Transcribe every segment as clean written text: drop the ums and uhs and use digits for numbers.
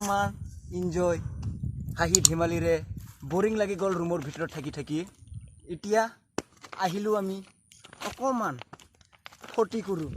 মান এনজয় হাঁহি ধেমালিৰে বৰিং লাগি গ'ল ৰুমৰ ভিতৰত থাকি এতিয়া আহিলোঁ আমি অকণমান ফূৰ্তি কৰোঁ।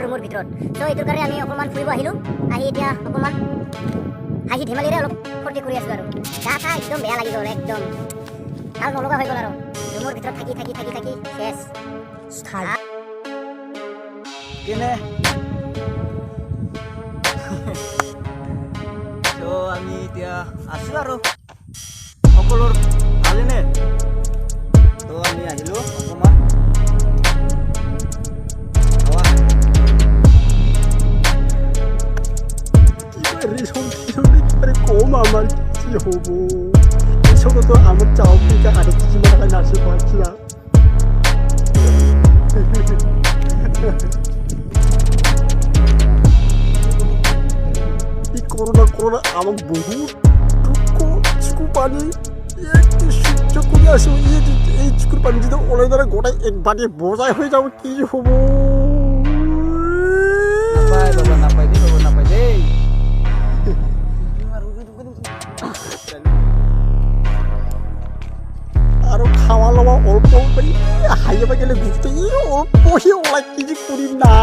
ৰুমৰ ভিতৰত তো এইটোৰ কাৰণে আমি অকণমান ফুৰিব আহিলোঁ। আহি এতিয়া অকণমান হাঁহি ধেমালিৰে অলপ ফূৰ্তি কৰি আছোঁ আৰু গা চা একদম বেয়া লাগি গ'ল, একদম ভাল নলগা হৈ গ'ল আৰু ৰুমৰ ভিতৰত থাকি শেষ কেনে তো আমি এতিয়া আছোঁ আৰু সকলোৰ ভালেনে? তো আমি আহিলোঁ অকণমান কম আমার কি হব, এসব তো আমার চাও থেকে আরেক কিছু টাকা নাচতে পারছি না। এই করোনা আমার বহুত দুঃখ চুকু পানি একটু সহ্য করে আসো। এই চুকুর পানি যদি ওলাই দ্বারা গোটাই একবারে বোঝাই হয়ে যাবো, কি হব? নাপাই দেই আরো খাওয়া লওয়া অল্প হাইয়ে গেলে ঘুরতে অল্প ওলাই কিছু করি না।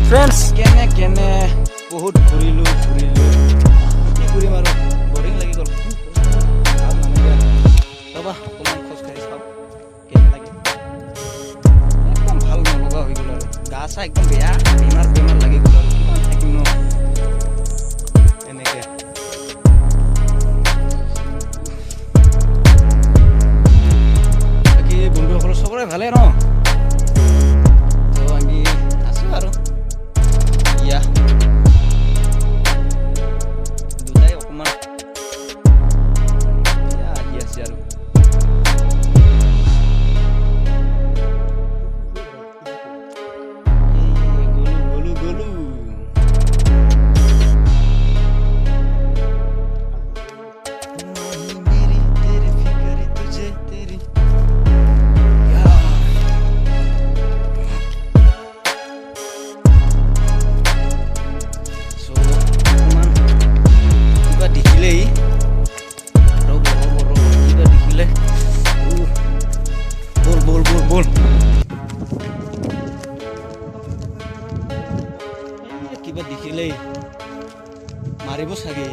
ফ্রেন্ডস কেনে বহুত ঘূৰিলোঁ কি কৰিম আৰু বৰিং লাগি গ'ল। ৰ'বা অকণমান খোজকাঢ়ি চাওঁ কেনে লাগে। একদম ভাল নলগা হৈ গ'ল আৰু গা চা একদম বেয়া বেমাৰ লাগি গ'ল আৰু কিমান থাকিম ন এনেকৈ। বাকী বন্ধুসকল চবৰে ভালে ন? দেই মাৰিব চাগে